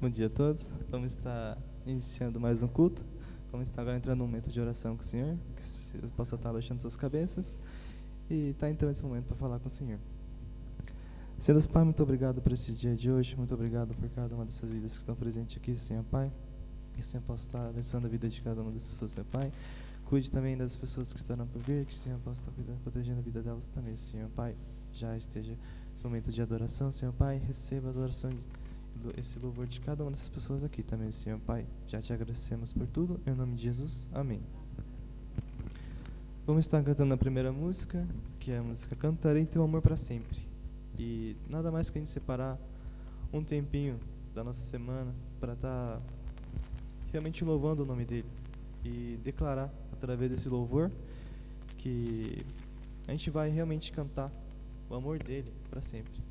Bom dia a todos. Vamos estar iniciando mais um culto. Vamos estar agora entrando num momento de oração com o Senhor, que vocês possam estar abaixando suas cabeças e estar entrando nesse momento para falar com o Senhor. Senhor Deus Pai, muito obrigado por esse dia de hoje, muito obrigado por cada uma dessas vidas que estão presentes aqui, Senhor Pai. Que o Senhor possa estar abençoando a vida de cada uma das pessoas, Senhor Pai. Cuide também das pessoas que estarão por vir, que o Senhor possa estar protegendo a vida delas também, Senhor Pai. Já esteja esse momento de adoração, Senhor Pai, receba a adoração, esse louvor de cada uma dessas pessoas aqui também, Senhor Pai. Já te agradecemos por tudo, em nome de Jesus, amém. Vamos estar cantando a primeira música, que é a música Cantarei Teu Amor para Sempre. E nada mais que a gente separar um tempinho da nossa semana para estar realmente louvando o nome dele e declarar através desse louvor que a gente vai realmente cantar o amor dele para sempre.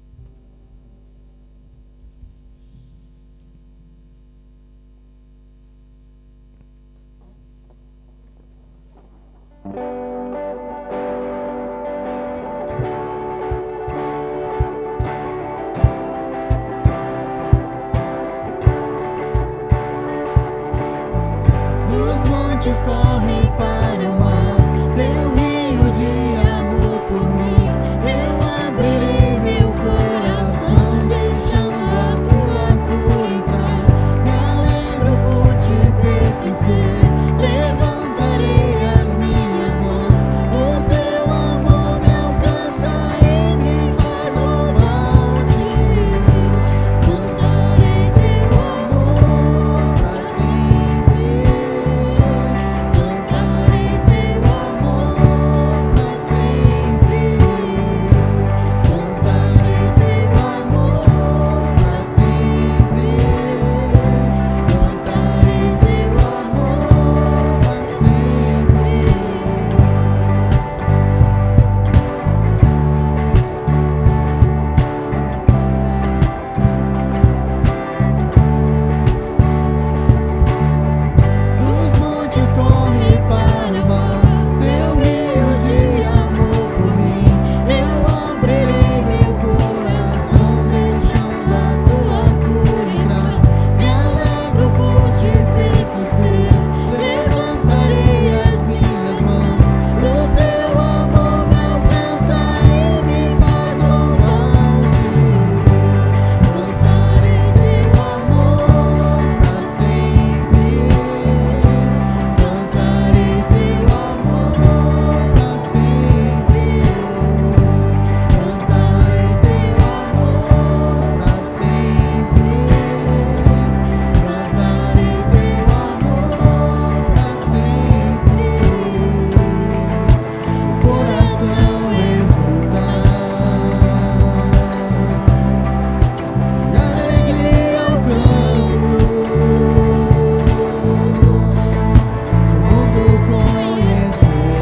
Os montes correm para o mar, teu rio de amor por mim. Eu abrirei meu coração, deixando a tua cura entrar. Me alegro por te pertencer, levantarei as minhas mãos. O teu amor me alcança e me faz louvar-te. Cantarei teu amor para sempre. Cantarei teu amor para sempre. Cantarei teu amor para sempre. Cantarei teu amor para Os montes correm para o mar, teu rio de amor por mim. Eu abrirei meu coração, deixando a tua cura entrar. Me alegro por te pertencer, levantarei as minhas mãos. O teu amor me alcança e me faz louvar-te. Cantarei teu amor para sempre. Cantarei teu amor para sempre. Cantarei teu amor para sempre. Cantarei teu amor para sempre. O coração exultar, de alegria eu canto. Se o mundo conhecerá-te,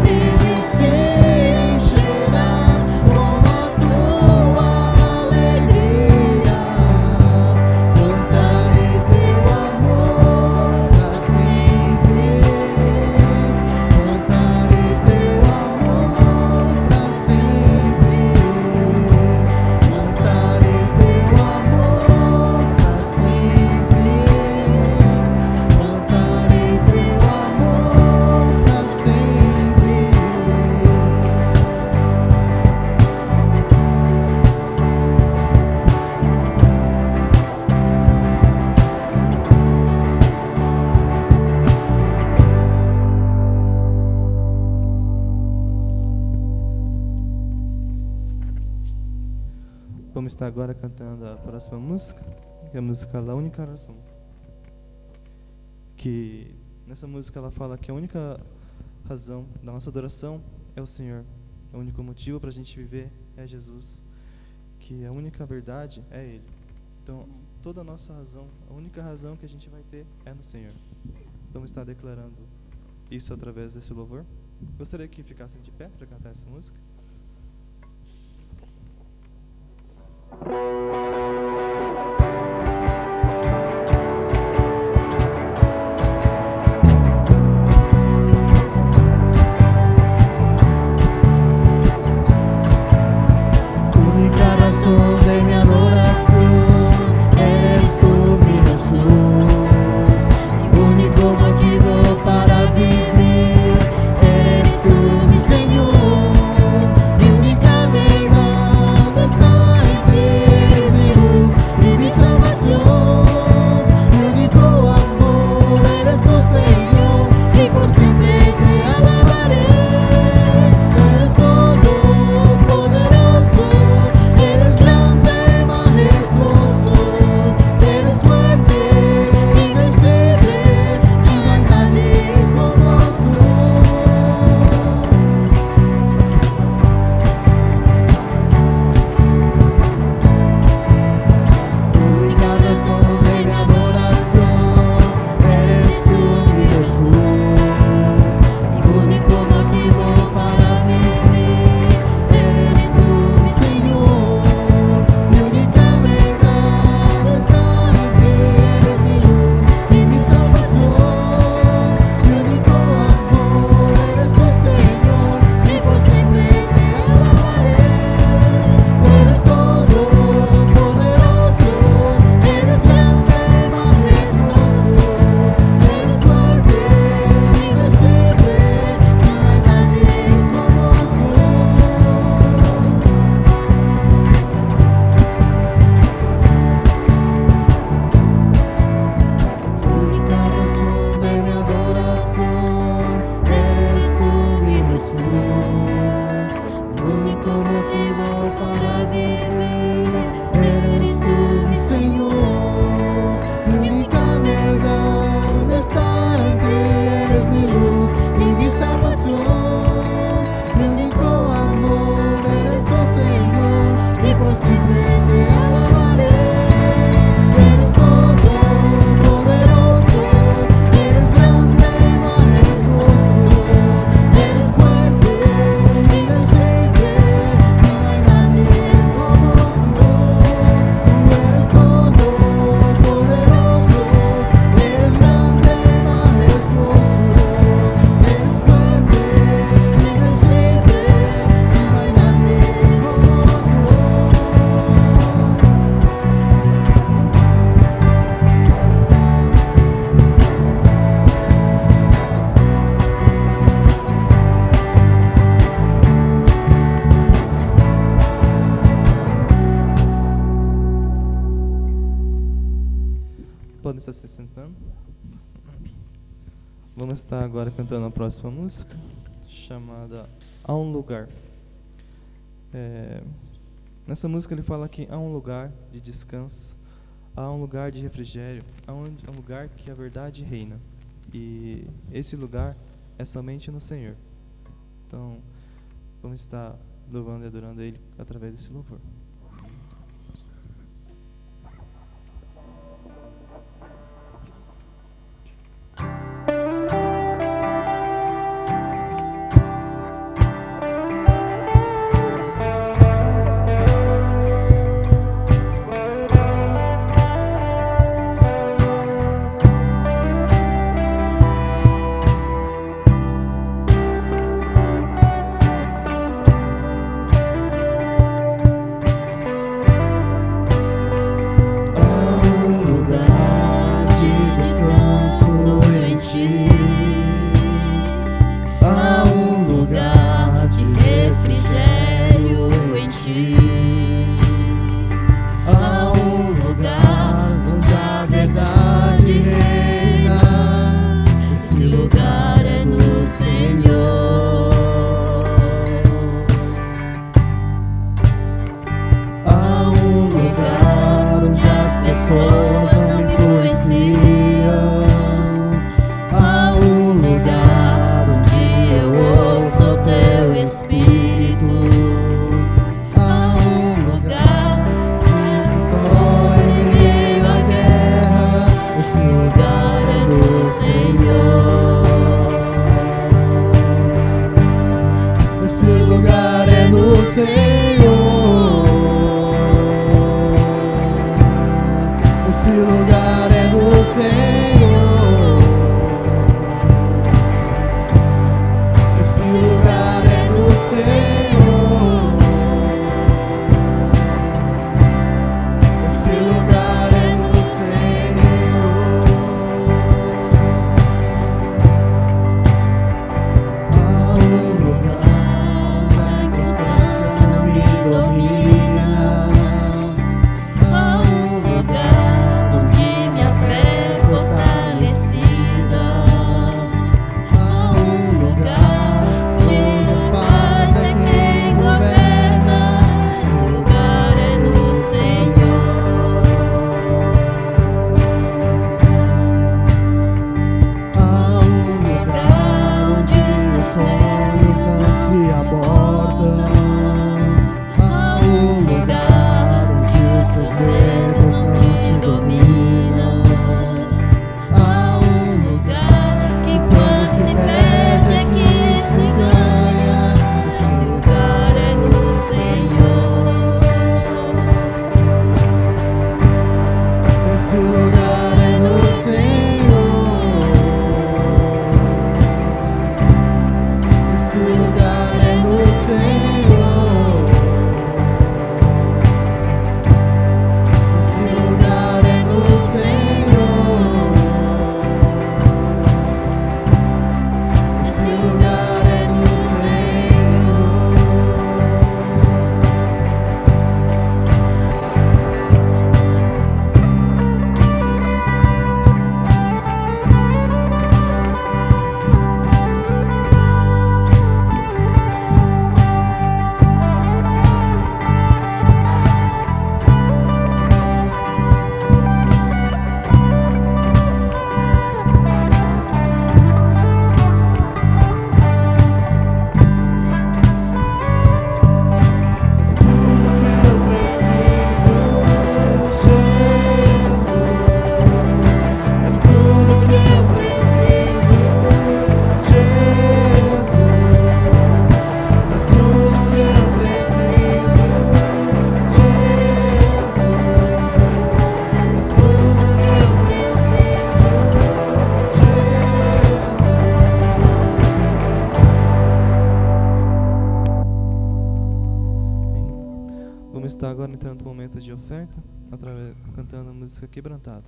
ele se encherá com a tua alegria. Cantarei teu amor para sempre. Cantarei teu amor para sempre. Cantarei teu amor para sempre. Cantarei teu amor para sempre. Vamos estar agora cantando a próxima música, que é a música La Única Razão. Que nessa música ela fala que a única razão da nossa adoração é o Senhor. O único motivo para a gente viver é Jesus. Que a única verdade é Ele. Então, toda a nossa razão, a única razão que a gente vai ter é no Senhor. Vamos estar declarando isso através desse louvor. Gostaria que ficassem de pé para cantar essa música. Única razão de minha adoração é estar se sentando. Vamos estar agora cantando a próxima música, chamada Há um Lugar. Nessa música ele fala que há um lugar de descanso, há um lugar de refrigério, há um lugar que a verdade reina. E esse lugar é somente no Senhor. Então, vamos estar louvando e adorando Ele através desse louvor. Está agora entrando no momento de oferta, cantando a música Quebrantada.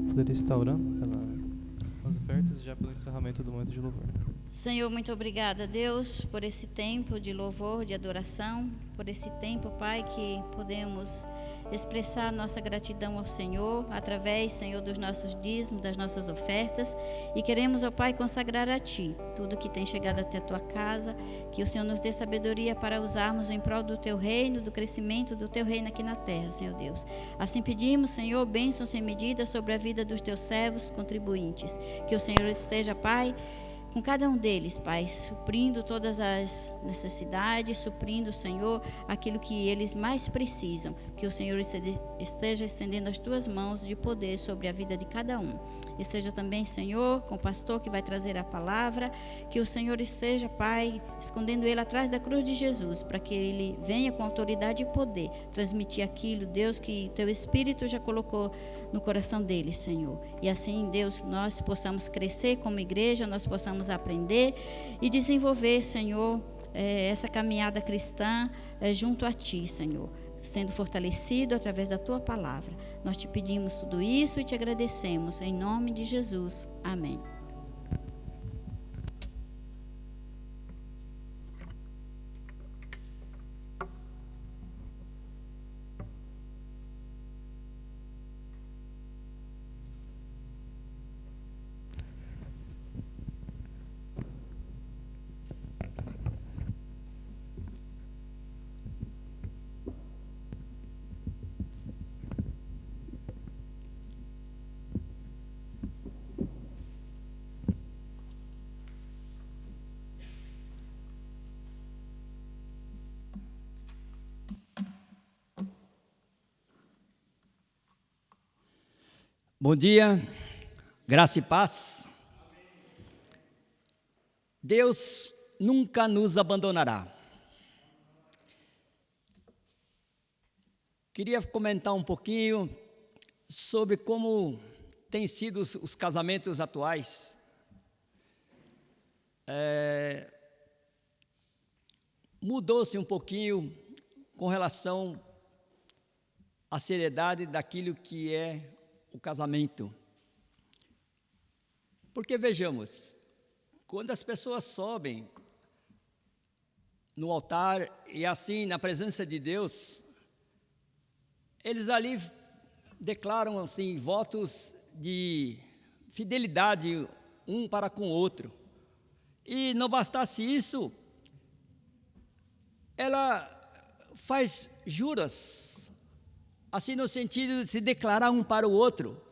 poderia estar orando pelas ofertas e já pelo encerramento do momento de louvor. Senhor, muito obrigada, Deus, por esse tempo de louvor, de adoração, por esse tempo, Pai, que podemos expressar nossa gratidão ao Senhor, através, Senhor, dos nossos dízimos, das nossas ofertas, e queremos, ó Pai, consagrar a Ti tudo que tem chegado até a Tua casa, que o Senhor nos dê sabedoria para usarmos em prol do Teu reino, do crescimento do Teu reino aqui na terra, Senhor Deus. Assim pedimos, Senhor, bênçãos sem medida sobre a vida dos Teus servos contribuintes, que o Senhor esteja, Pai, com cada um deles, Pai, suprindo todas as necessidades, suprindo, Senhor, aquilo que eles mais precisam, que o Senhor esteja estendendo as Tuas mãos de poder sobre a vida de cada um. Esteja também, Senhor, com o pastor que vai trazer a palavra, que o Senhor esteja, Pai, escondendo ele atrás da cruz de Jesus, para que ele venha com autoridade e poder transmitir aquilo, Deus, que Teu Espírito já colocou no coração dele, Senhor. E assim, Deus, nós possamos crescer como igreja, nós possamos aprender e desenvolver, Senhor, essa caminhada cristã junto a Ti, Senhor, sendo fortalecido através da Tua palavra. Nós Te pedimos tudo isso e Te agradecemos, em nome de Jesus. Amém. Bom dia, graça e paz. Deus nunca nos abandonará. Queria comentar um pouquinho sobre como têm sido os casamentos atuais. Mudou-se um pouquinho com relação à seriedade daquilo que é o casamento. Porque vejamos, quando as pessoas sobem no altar e assim na presença de Deus, eles ali declaram assim votos de fidelidade um para com o outro. E não bastasse isso, ela faz juras, assim no sentido de se declarar um para o outro,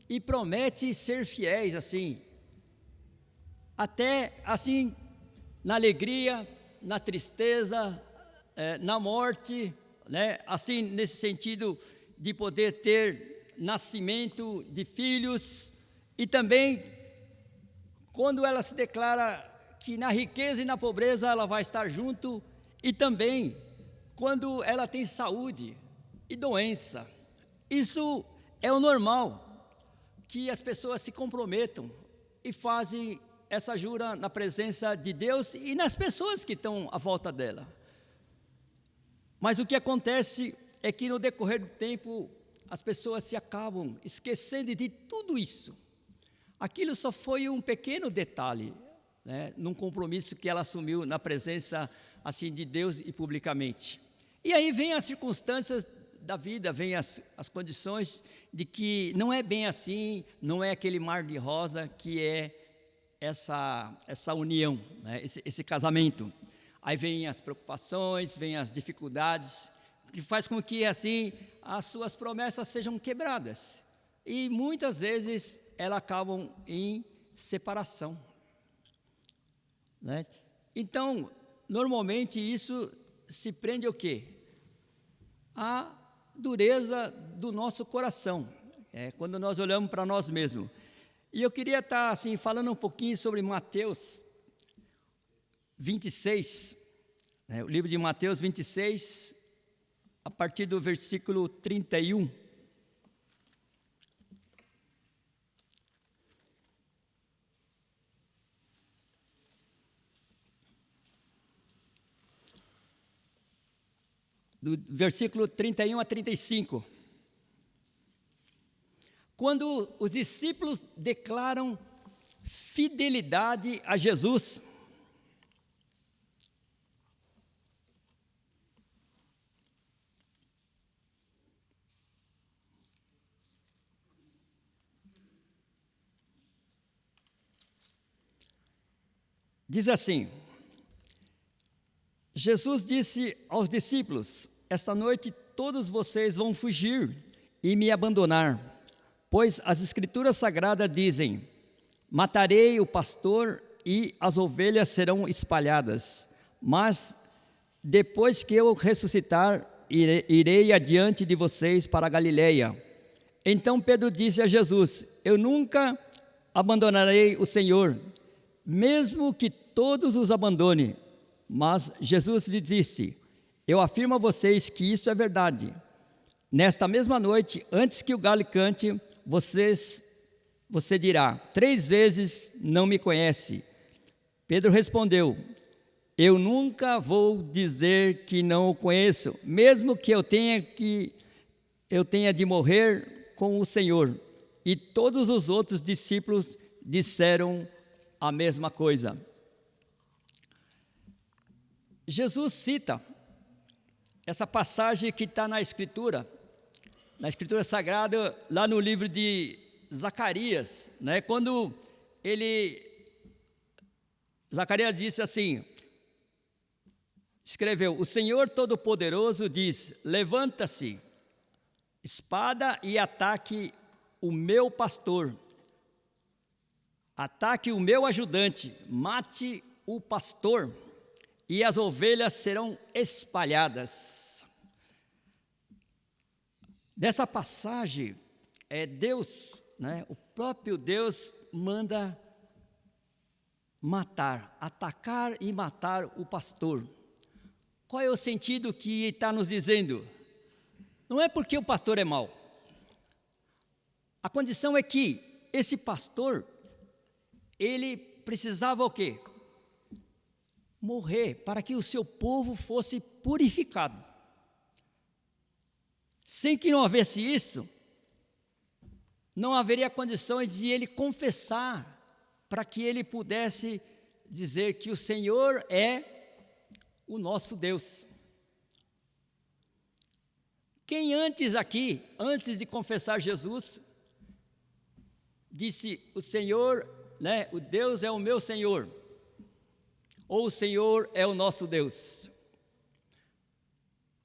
e promete ser fiéis assim, até assim na alegria, na tristeza, na morte, né? Assim nesse sentido de poder ter nascimento de filhos, e também quando ela se declara que na riqueza e na pobreza ela vai estar junto, e também quando ela tem saúde e doença. Isso é o normal, que as pessoas se comprometam e fazem essa jura na presença de Deus e nas pessoas que estão à volta dela. Mas o que acontece é que no decorrer do tempo as pessoas se acabam esquecendo de tudo isso. Aquilo só foi um pequeno detalhe, né, num compromisso que ela assumiu na presença assim de Deus e publicamente. E aí vem as circunstâncias da vida, vem as condições de que não é bem assim, não é aquele mar de rosa que é essa união, né, esse casamento. Aí vem as preocupações, vem as dificuldades, que faz com que assim as suas promessas sejam quebradas. E muitas vezes elas acabam em separação, né? Então, normalmente isso se prende ao quê? A dureza do nosso coração, quando nós olhamos para nós mesmos. E eu queria estar assim falando um pouquinho sobre Mateus 26, o livro de Mateus 26, a partir do versículo 31. Do versículo 31 a 35. quando os discípulos declaram fidelidade a Jesus. Diz assim: Jesus disse aos discípulos: esta noite todos vocês vão fugir e me abandonar, pois as Escrituras Sagradas dizem: matarei o pastor e as ovelhas serão espalhadas. Mas depois que eu ressuscitar, irei adiante de vocês para a Galileia. Então Pedro disse a Jesus: eu nunca abandonarei o Senhor, mesmo que todos os abandone. Mas Jesus lhe disse: eu afirmo a vocês que isso é verdade. Nesta mesma noite, antes que o galo cante, você dirá: 3 vezes não me conhece. Pedro respondeu: eu nunca vou dizer que não o conheço, mesmo que eu tenha de morrer com o Senhor. E todos os outros discípulos disseram a mesma coisa. Jesus cita essa passagem que está na Escritura Sagrada, lá no livro de Zacarias, né? Quando Zacarias disse assim, escreveu: o Senhor Todo-Poderoso diz: levanta-se, espada, e ataque o meu pastor, ataque o meu ajudante, mate o pastor, e as ovelhas serão espalhadas. Nessa passagem, Deus, né, o próprio Deus manda matar, atacar e matar o pastor. Qual é o sentido que está nos dizendo? Não é porque o pastor é mau. A condição é que esse pastor, ele precisava o quê? Morrer para que o seu povo fosse purificado. Sem que não houvesse isso, não haveria condições de ele confessar, para que ele pudesse dizer que o Senhor é o nosso Deus. Quem antes de confessar Jesus, disse: o Senhor, né, o Deus é o meu Senhor, ou o Senhor é o nosso Deus?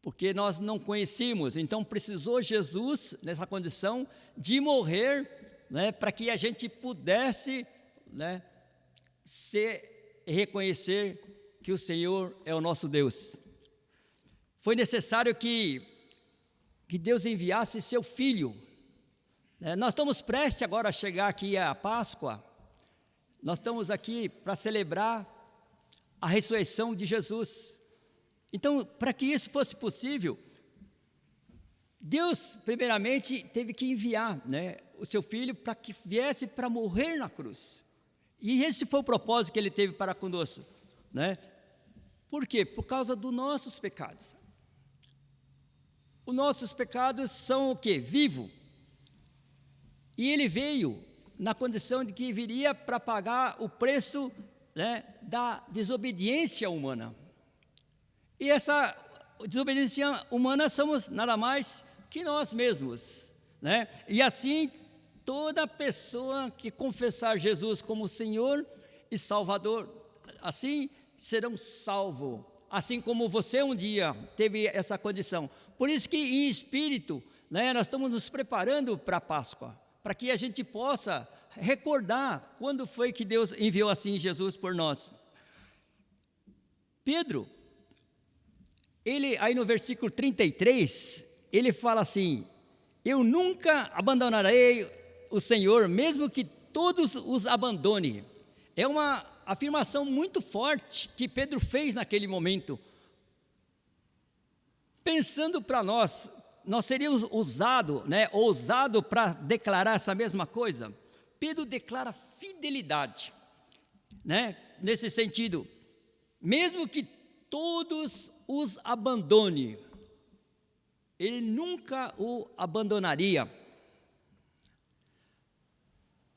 Porque nós não conhecíamos, então precisou Jesus, nessa condição, de morrer, né, para que a gente pudesse, né, reconhecer que o Senhor é o nosso Deus. Foi necessário que Deus enviasse seu Filho. Nós estamos prestes agora a chegar aqui à Páscoa. Nós estamos aqui para celebrar a ressurreição de Jesus. Então, para que isso fosse possível, Deus, primeiramente, teve que enviar, né, o seu Filho para que viesse para morrer na cruz. E esse foi o propósito que ele teve para conosco, né? Por quê? Por causa dos nossos pecados. Os nossos pecados são o quê? Vivo. E ele veio na condição de que viria para pagar o preço, né, da desobediência humana. E essa desobediência humana somos nada mais que nós mesmos, né? E assim, toda pessoa que confessar Jesus como Senhor e Salvador, assim serão salvos, assim como você um dia teve essa condição. Por isso que em espírito, né, nós estamos nos preparando para a Páscoa, para que a gente possa recordar quando foi que Deus enviou assim Jesus por nós. Pedro, ele aí no versículo 33, ele fala assim: eu nunca abandonarei o Senhor, mesmo que todos os abandone. É uma afirmação muito forte que Pedro fez naquele momento. Pensando para nós seríamos ousado para declarar essa mesma coisa. Pedro declara fidelidade, né? Nesse sentido, mesmo que todos os abandone, ele nunca o abandonaria.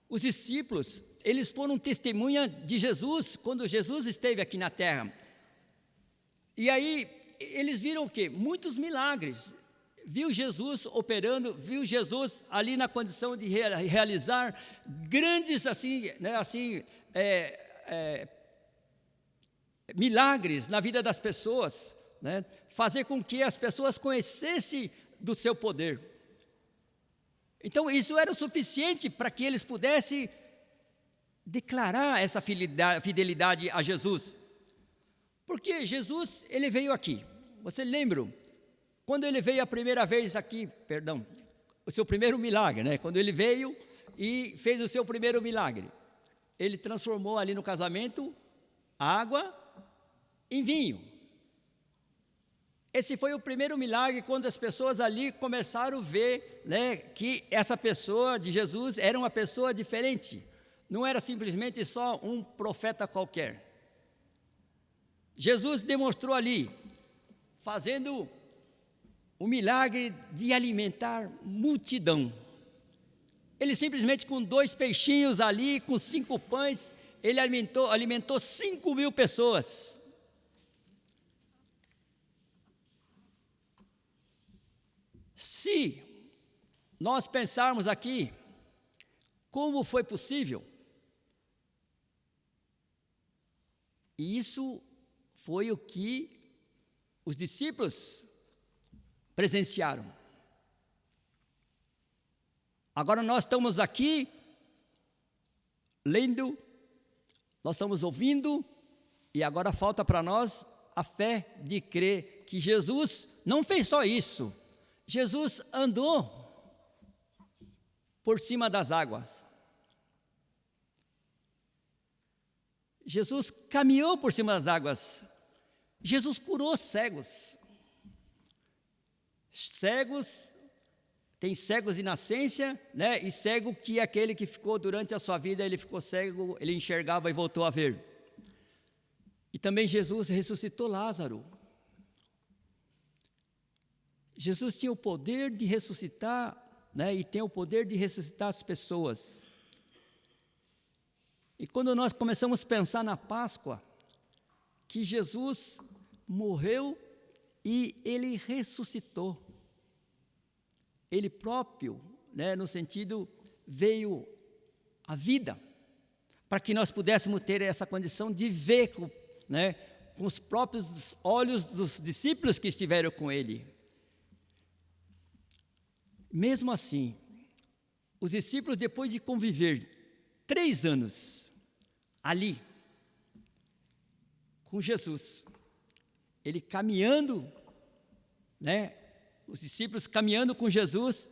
Os discípulos, eles foram testemunha de Jesus quando Jesus esteve aqui na terra. E aí, eles viram o quê? Muitos milagres. Viu Jesus operando, viu Jesus ali na condição de realizar grandes milagres na vida das pessoas, né? Fazer com que as pessoas conhecessem do seu poder. Então, isso era o suficiente para que eles pudessem declarar essa fidelidade a Jesus. Porque Jesus, ele veio aqui. Você lembra? Quando ele veio a primeira vez aqui, o seu primeiro milagre, né? Quando ele veio e fez o seu primeiro milagre, ele transformou ali no casamento água em vinho. Esse foi o primeiro milagre, quando as pessoas ali começaram a ver, né, que essa pessoa de Jesus era uma pessoa diferente. Não era simplesmente só um profeta qualquer. Jesus demonstrou ali, fazendo o milagre de alimentar multidão. Ele simplesmente com 2 peixinhos ali, com 5 pães, ele alimentou 5.000 pessoas. Se nós pensarmos aqui, como foi possível? E isso foi o que os discípulos presenciaram. Agora nós estamos aqui lendo, nós estamos ouvindo, e agora falta para nós a fé de crer que Jesus não fez só isso. Jesus andou por cima das águas. Jesus caminhou por cima das águas. Jesus curou cegos. Cegos, tem cegos de nascença, né? E cego que é aquele que ficou durante a sua vida, ele ficou cego, ele enxergava e voltou a ver. E também Jesus ressuscitou Lázaro. Jesus tinha o poder de ressuscitar, né? E tem o poder de ressuscitar as pessoas. E quando nós começamos a pensar na Páscoa, que Jesus morreu e ele ressuscitou. Ele próprio, né, no sentido, veio à vida, para que nós pudéssemos ter essa condição de ver, né, com os próprios olhos dos discípulos que estiveram com ele. Mesmo assim, os discípulos, depois de conviver 3 anos ali, com Jesus, ele caminhando, né? Os discípulos caminhando com Jesus,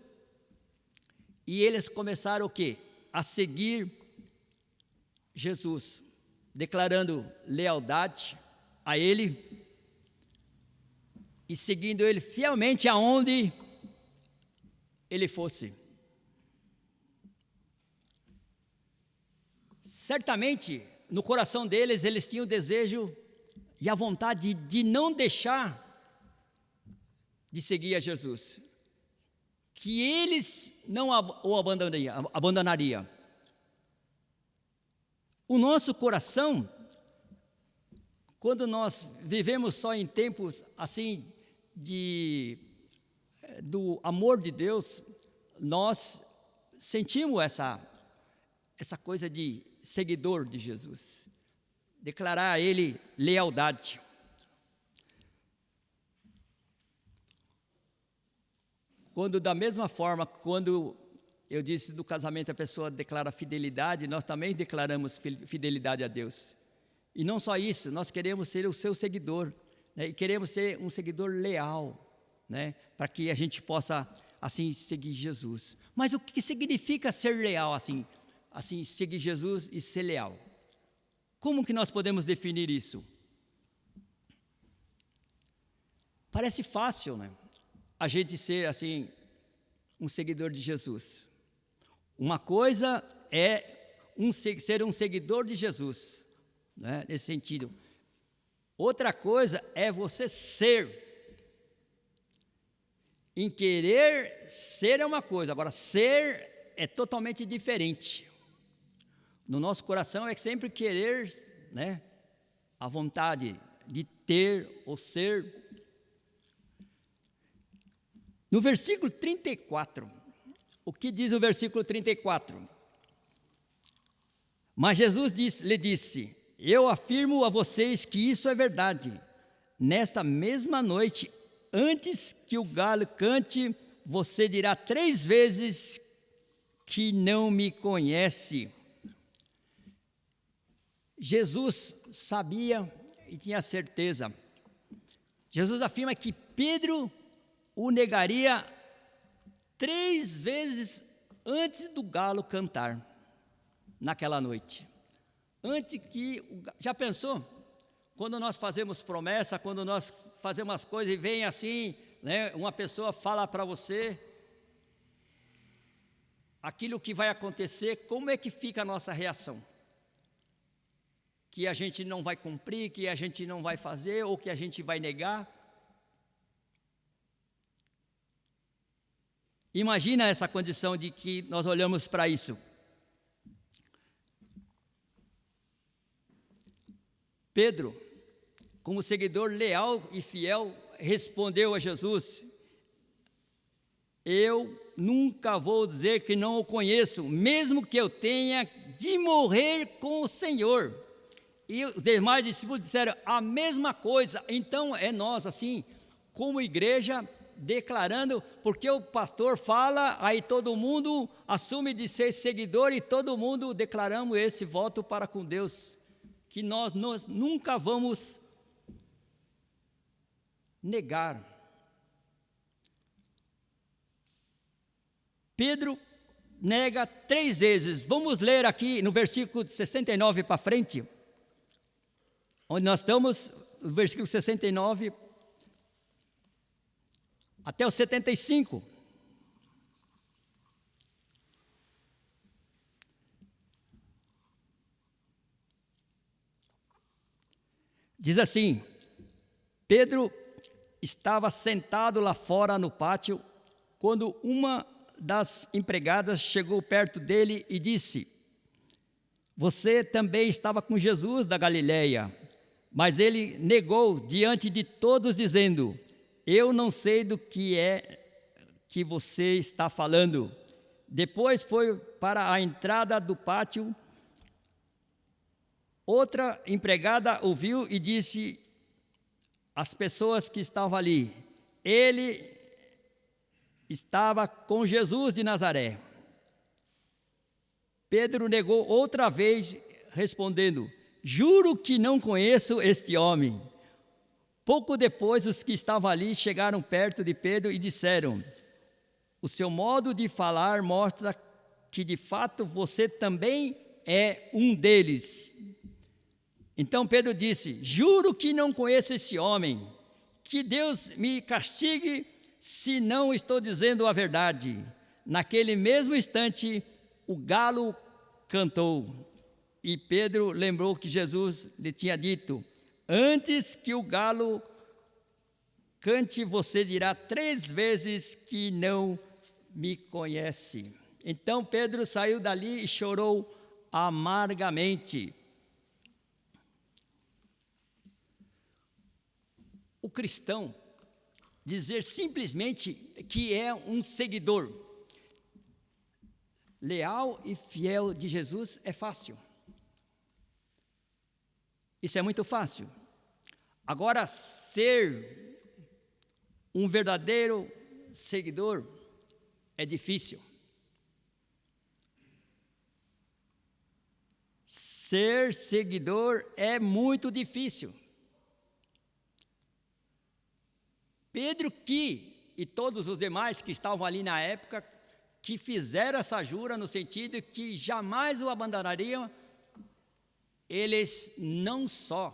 e eles começaram o quê? A seguir Jesus, declarando lealdade a Ele, e seguindo Ele fielmente aonde Ele fosse. Certamente, no coração deles, eles tinham o desejo e a vontade de não deixar de seguir a Jesus, que eles não o abandonariam. O nosso coração, quando nós vivemos só em tempos assim do amor de Deus, nós sentimos essa coisa de seguidor de Jesus, declarar a Ele lealdade. Quando, da mesma forma, quando eu disse do casamento a pessoa declara fidelidade, nós também declaramos fidelidade a Deus. E não só isso, nós queremos ser o seu seguidor, né? E queremos ser um seguidor leal, né? Para que a gente possa, assim, seguir Jesus. Mas o que significa ser leal, assim, seguir Jesus e ser leal? Como que nós podemos definir isso? Parece fácil, né? A gente ser, assim, um seguidor de Jesus. Uma coisa é ser um seguidor de Jesus, né, nesse sentido. Outra coisa é você ser. Em querer ser é uma coisa, agora ser é totalmente diferente. no nosso coração é sempre querer, né, a vontade de ter ou ser. No versículo 34, o que diz o versículo 34? Mas Jesus lhe disse: eu afirmo a vocês que isso é verdade. Nesta mesma noite, antes que o galo cante, você dirá 3 vezes que não me conhece. Jesus sabia e tinha certeza. Jesus afirma que Pedro o negaria 3 vezes antes do galo cantar, naquela noite. Antes que, já pensou? Quando nós fazemos promessa, quando nós fazemos as coisas e vem assim, né, uma pessoa fala para você aquilo que vai acontecer, como é que fica a nossa reação? Que a gente não vai cumprir, que a gente não vai fazer, ou que a gente vai negar? Imagina essa condição de que nós olhamos para isso. Pedro, como seguidor leal e fiel, respondeu a Jesus: eu nunca vou dizer que não o conheço, mesmo que eu tenha de morrer com o Senhor. E os demais discípulos disseram a mesma coisa. Então é nós assim, como igreja, declarando, porque o pastor fala, aí todo mundo assume de ser seguidor e todo mundo declaramos esse voto para com Deus, que nós nunca vamos negar. Pedro nega 3 vezes. Vamos ler aqui no versículo 69 para frente, onde nós estamos, no versículo 69 até o 75. Diz assim: Pedro estava sentado lá fora no pátio, quando uma das empregadas chegou perto dele e disse: você também estava com Jesus da Galileia. Mas ele negou diante de todos, dizendo: eu não sei do que é que você está falando. Depois foi para a entrada do pátio. Outra empregada ouviu e disse às pessoas que estavam ali: ele estava com Jesus de Nazaré. Pedro negou outra vez, respondendo: juro que não conheço este homem. Pouco depois, os que estavam ali chegaram perto de Pedro e disseram: o seu modo de falar mostra que de fato você também é um deles. Então Pedro disse: juro que não conheço esse homem. Que Deus me castigue se não estou dizendo a verdade. Naquele mesmo instante, o galo cantou. E Pedro lembrou que Jesus lhe tinha dito: antes que o galo cante, você dirá 3 vezes que não me conhece. Então Pedro saiu dali e chorou amargamente. O cristão dizer simplesmente que é um seguidor leal e fiel de Jesus é fácil. Isso é muito fácil. Agora, ser um verdadeiro seguidor é difícil. Ser seguidor é muito difícil. Pedro e todos os demais que estavam ali na época, que fizeram essa jura no sentido que jamais o abandonariam, eles não só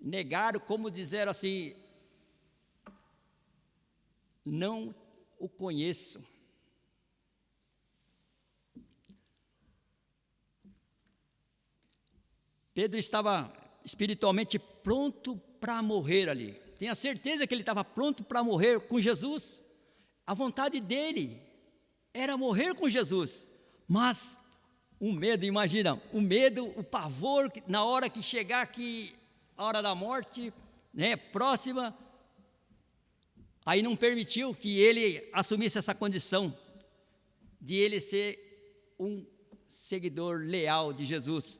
negaram, como disseram assim: não o conheço. Pedro estava espiritualmente pronto para morrer ali. Tenha certeza que ele estava pronto para morrer com Jesus. A vontade dele era morrer com Jesus, mas Um medo, imagina, o medo, o pavor, na hora que chegar aqui, a hora da morte, né, próxima, aí não permitiu que ele assumisse essa condição de ele ser um seguidor leal de Jesus.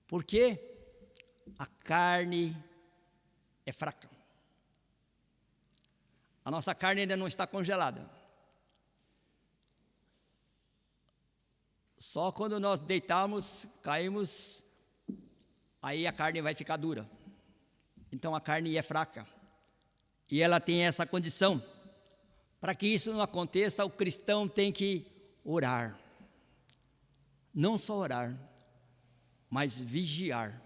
Porque a carne é fraca. A nossa carne ainda não está congelada. Só quando nós deitarmos, caímos, aí a carne vai ficar dura. Então a carne é fraca. E ela tem essa condição. Para que isso não aconteça, o cristão tem que orar. Não só orar, mas vigiar.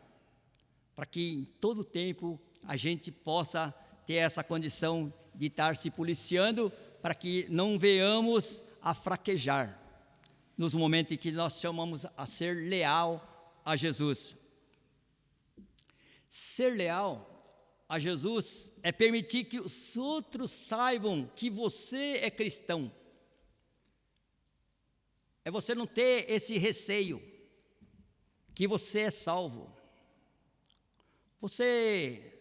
Para que em todo tempo a gente possa ter essa condição de estar se policiando, para que não venhamos a fraquejar nos momentos em que nós chamamos a ser leal a Jesus. Ser leal a Jesus é permitir que os outros saibam que você é cristão. É você não ter esse receio que você é salvo. Você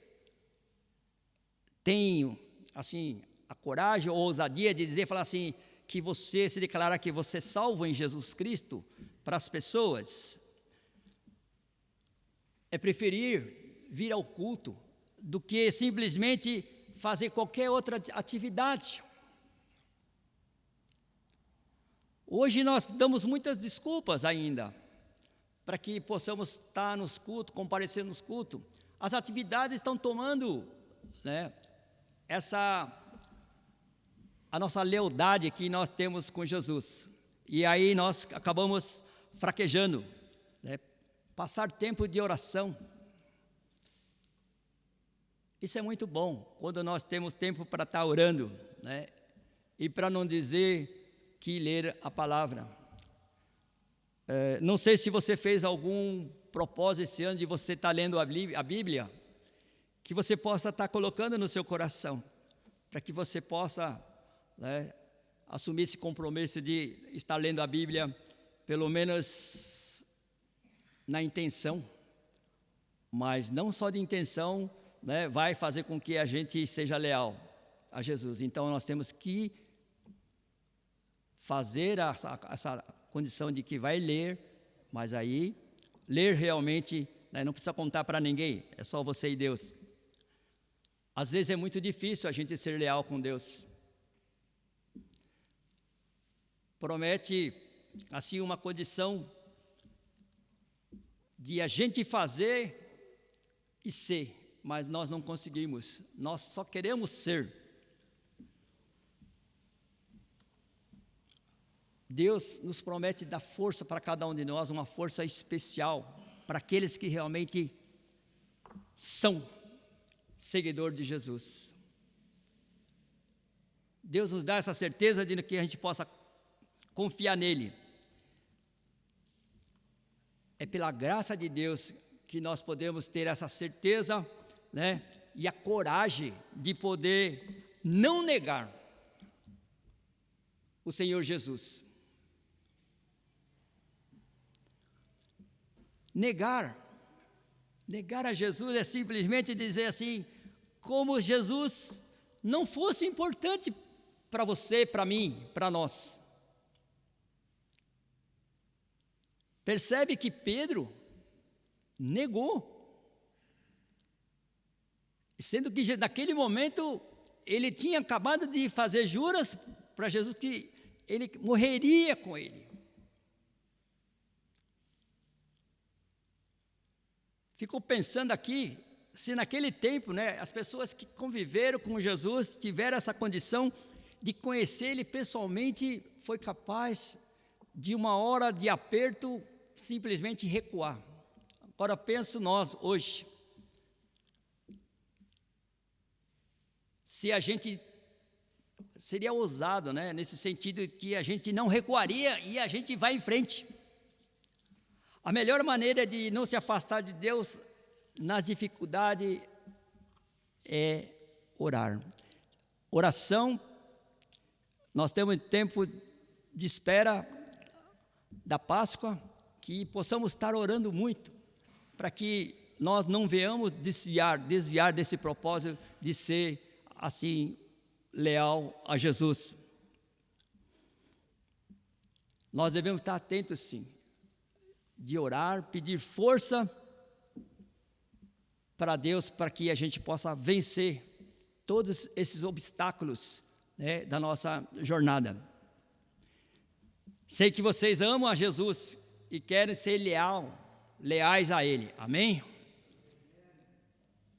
tem, assim, a coragem ou a ousadia de dizer, falar assim, que você se declarar que você é salvo em Jesus Cristo para as pessoas? É preferir vir ao culto do que simplesmente fazer qualquer outra atividade. Hoje nós damos muitas desculpas ainda para que possamos estar nos cultos, comparecer nos cultos. As atividades estão tomando, né, a nossa lealdade que nós temos com Jesus. E aí nós acabamos fraquejando, né? Passar tempo de oração. Isso é muito bom, quando nós temos tempo para estar orando, né? E para não dizer que ler a palavra. Não sei se você fez algum propósito esse ano de você estar lendo a Bíblia, que você possa estar colocando no seu coração, para que você possa, né, assumir esse compromisso de estar lendo a Bíblia, pelo menos na intenção, mas não só de intenção, né, vai fazer com que a gente seja leal a Jesus. Então nós temos que fazer essa condição de que vai ler, mas aí ler realmente, né, não precisa contar para ninguém, é só você e Deus. Às vezes é muito difícil a gente ser leal com Deus. Promete, assim, uma condição de a gente fazer e ser, mas nós não conseguimos, nós só queremos ser. Deus nos promete dar força para cada um de nós, uma força especial, para aqueles que realmente são seguidor de Jesus. Deus nos dá essa certeza de que a gente possa confiar nele. É pela graça de Deus que nós podemos ter essa certeza, né, e a coragem de poder não negar o Senhor Jesus. Negar a Jesus é simplesmente dizer assim, como Jesus não fosse importante para você, para mim, para nós. Percebe que Pedro negou, sendo que naquele momento ele tinha acabado de fazer juras para Jesus que ele morreria com ele. Ficou pensando aqui, se naquele tempo, né, as pessoas que conviveram com Jesus tiveram essa condição de conhecer Ele pessoalmente, foi capaz de uma hora de aperto simplesmente recuar. Agora penso nós hoje, se a gente seria ousado, né, nesse sentido que a gente não recuaria e a gente vai em frente. A melhor maneira de não se afastar de Deus nas dificuldades é orar. Oração, nós temos tempo de espera da Páscoa, que possamos estar orando muito, para que nós não venhamos desviar desse propósito de ser assim leal a Jesus. Nós devemos estar atentos, sim, de orar, pedir força para Deus, para que a gente possa vencer todos esses obstáculos, né, da nossa jornada. Sei que vocês amam a Jesus e querem ser leais a Ele, amém?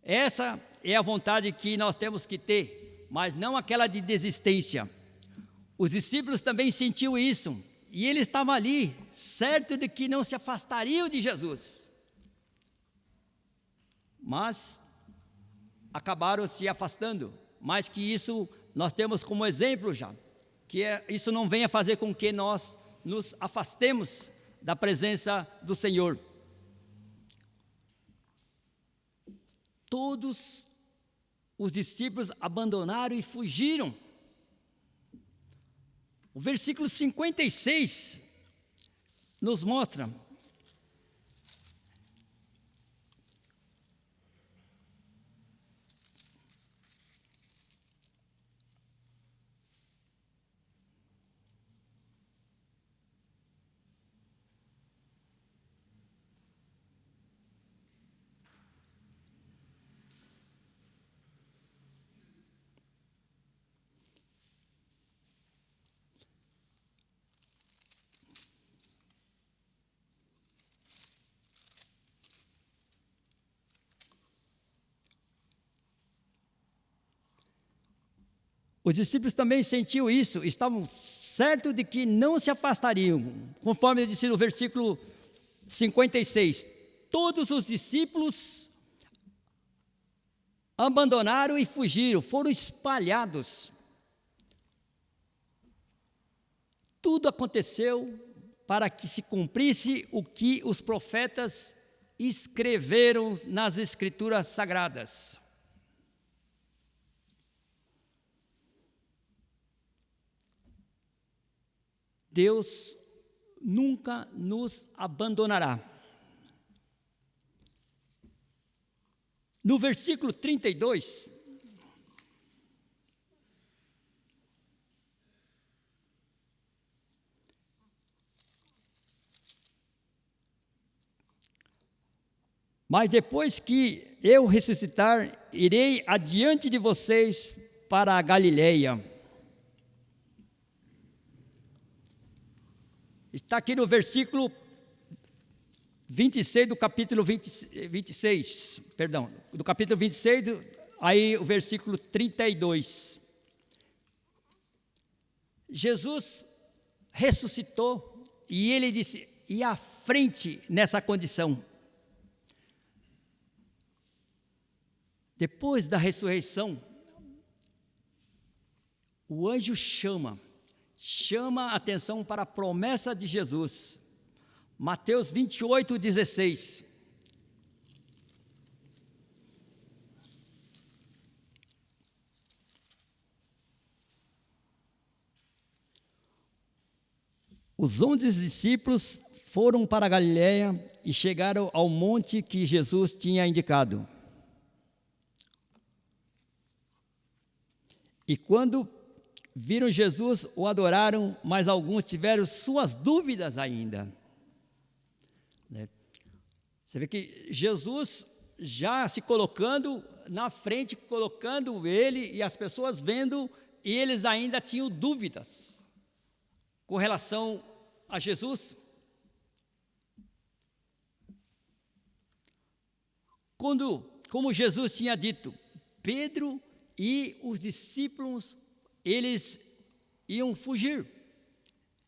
Essa é a vontade que nós temos que ter, mas não aquela de desistência. Os discípulos também sentiam isso, e eles estavam ali, certo de que não se afastariam de Jesus, mas acabaram se afastando. Mas que isso nós temos como exemplo já, que isso não venha fazer com que nós nos afastemos da presença do Senhor. Todos os discípulos abandonaram e fugiram. O versículo 56 nos mostra os discípulos também sentiam isso, estavam certos de que não se afastariam, conforme disse no versículo 56. Todos os discípulos abandonaram e fugiram, foram espalhados. Tudo aconteceu para que se cumprisse o que os profetas escreveram nas Escrituras Sagradas. Deus nunca nos abandonará. No versículo 32, mas depois que eu ressuscitar, irei adiante de vocês para a Galileia. Está aqui no versículo 26 do capítulo 26, perdão, do capítulo 26, aí o versículo 32. Jesus ressuscitou e ele disse, e à frente nessa condição. Depois da ressurreição, o anjo chama a atenção para a promessa de Jesus. Mateus 28:16. Os 11 discípulos foram para a Galileia e chegaram ao monte que Jesus tinha indicado. E quando viram Jesus, o adoraram, mas alguns tiveram suas dúvidas ainda. Você vê que Jesus já se colocando na frente, colocando ele e as pessoas vendo, e eles ainda tinham dúvidas com relação a Jesus. Como Jesus tinha dito, Pedro e os discípulos, eles iam fugir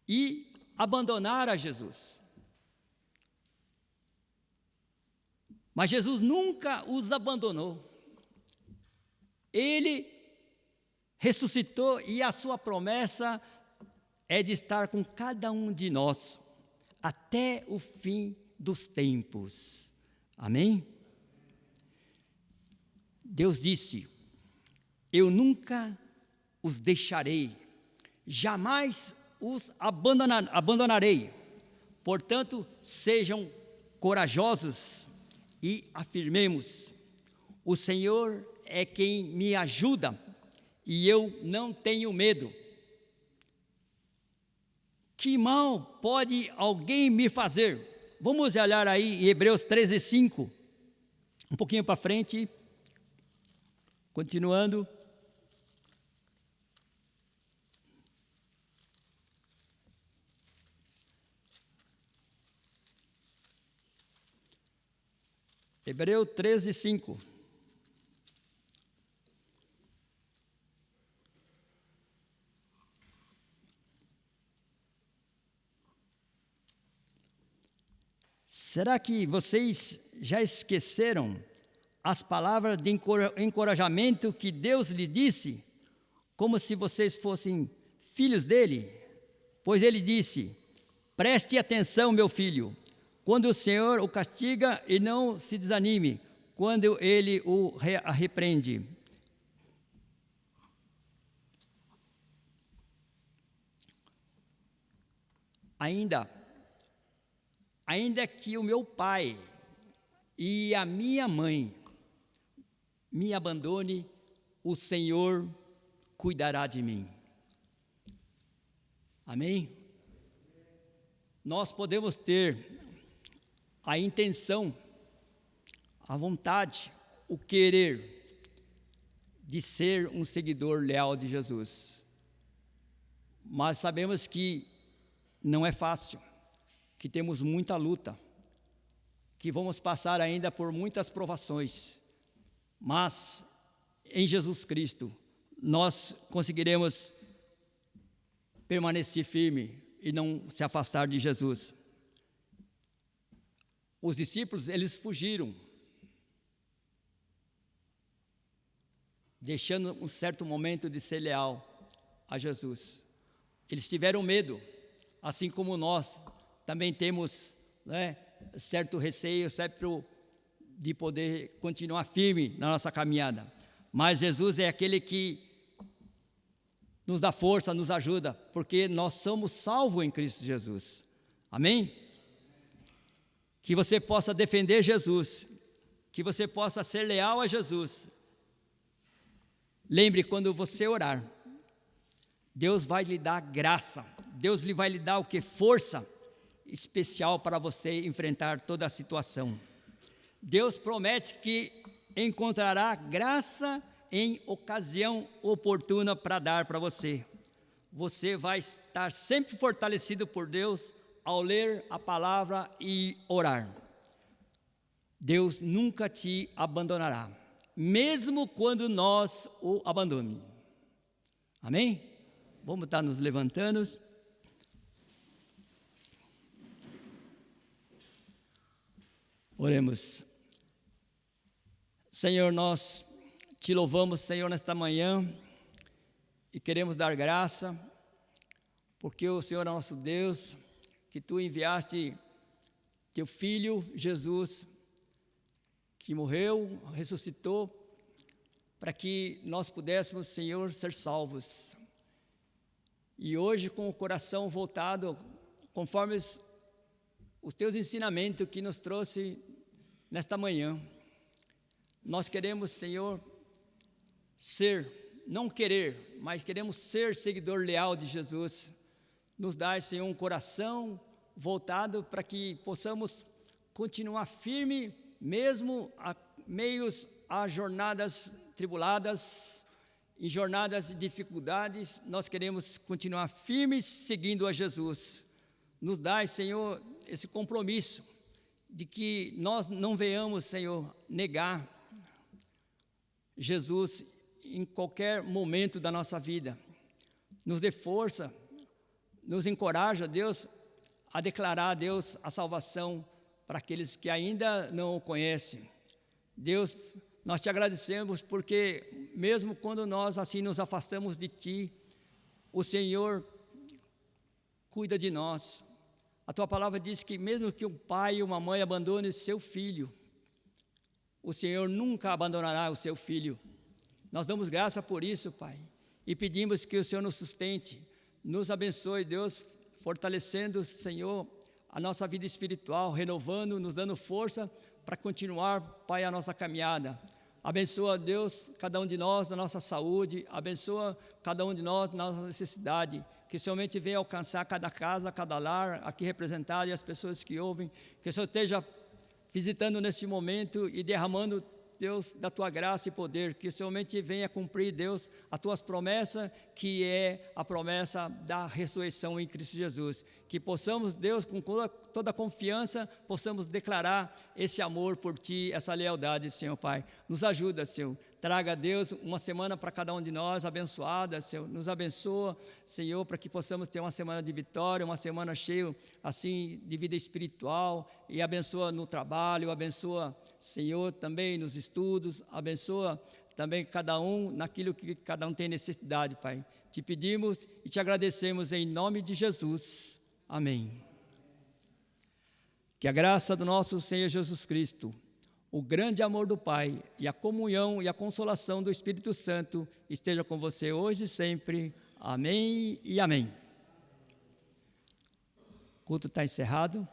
e abandonar a Jesus. Mas Jesus nunca os abandonou. Ele ressuscitou e a sua promessa é de estar com cada um de nós até o fim dos tempos. Amém? Deus disse, eu nunca os deixarei, jamais os abandonarei. Portanto, sejam corajosos e afirmemos: o Senhor é quem me ajuda e eu não tenho medo. Que mal pode alguém me fazer? Vamos olhar aí em Hebreus 13:5, um pouquinho para frente, continuando. Hebreus 13:5. Será que vocês já esqueceram as palavras de encorajamento que Deus lhe disse, como se vocês fossem filhos dele? Pois ele disse: preste atenção, meu filho, quando o Senhor o castiga, e não se desanime quando ele o repreende. Ainda que o meu pai e a minha mãe me abandone, o Senhor cuidará de mim. Amém? Nós podemos ter a intenção, a vontade, o querer de ser um seguidor leal de Jesus, mas sabemos que não é fácil, que temos muita luta, que vamos passar ainda por muitas provações, mas em Jesus Cristo nós conseguiremos permanecer firme e não se afastar de Jesus. Os discípulos, eles fugiram, deixando um certo momento de ser leal a Jesus. Eles tiveram medo, assim como nós também temos, certo receio, certo de poder continuar firme na nossa caminhada. Mas Jesus é aquele que nos dá força, nos ajuda, porque nós somos salvos em Cristo Jesus. Amém? Que você possa defender Jesus, que você possa ser leal a Jesus. Lembre, quando você orar, Deus vai lhe dar graça, Deus vai lhe dar o que? Força especial para você enfrentar toda a situação. Deus promete que encontrará graça em ocasião oportuna para dar para você. Você vai estar sempre fortalecido por Deus ao ler a palavra e orar. Deus nunca te abandonará, mesmo quando nós o abandonemos. Amém? Vamos estar nos levantando. Oremos. Senhor, nós te louvamos, Senhor, nesta manhã e queremos dar graça, porque o Senhor é nosso Deus, que Tu enviaste Teu Filho Jesus, que morreu, ressuscitou, para que nós pudéssemos, Senhor, ser salvos. E hoje, com o coração voltado, conforme os Teus ensinamentos que nos trouxe nesta manhã, nós queremos, Senhor, não querer, mas queremos ser seguidor leal de Jesus. Nos dá, Senhor, um coração voltado para que possamos continuar firme, mesmo a meios a jornadas tribuladas, em jornadas de dificuldades, nós queremos continuar firmes seguindo a Jesus. Nos dá, Senhor, esse compromisso de que nós não venhamos, Senhor, negar Jesus em qualquer momento da nossa vida. Nos dê força, nos encoraja, Deus, a declarar, Deus, a salvação para aqueles que ainda não o conhecem. Deus, nós te agradecemos porque mesmo quando nós assim nos afastamos de Ti, o Senhor cuida de nós. A Tua palavra diz que mesmo que um pai e uma mãe abandone seu filho, o Senhor nunca abandonará o seu filho. Nós damos graça por isso, Pai, e pedimos que o Senhor nos sustente, nos abençoe, Deus, fortalecendo, Senhor, a nossa vida espiritual, renovando, nos dando força para continuar, Pai, a nossa caminhada. Abençoa, Deus, cada um de nós na nossa saúde, abençoa cada um de nós na nossa necessidade, que somente venha alcançar cada casa, cada lar aqui representado e as pessoas que ouvem, que o Senhor esteja visitando nesse momento e derramando, Deus, da Tua graça e poder, que somente venha cumprir, Deus, as Tuas promessas, que é a promessa da ressurreição em Cristo Jesus. Que possamos, Deus, com toda a confiança, possamos declarar esse amor por Ti, essa lealdade, Senhor Pai. Nos ajuda, Senhor. Traga, Deus, uma semana para cada um de nós, abençoada, Senhor. Nos abençoa, Senhor, para que possamos ter uma semana de vitória, uma semana cheia, assim, de vida espiritual. E abençoa no trabalho, abençoa, Senhor, também nos estudos, abençoa também cada um naquilo que cada um tem necessidade, Pai. Te pedimos e te agradecemos em nome de Jesus. Amém. Que a graça do nosso Senhor Jesus Cristo, o grande amor do Pai e a comunhão e a consolação do Espírito Santo esteja com você hoje e sempre. Amém e amém. O culto está encerrado.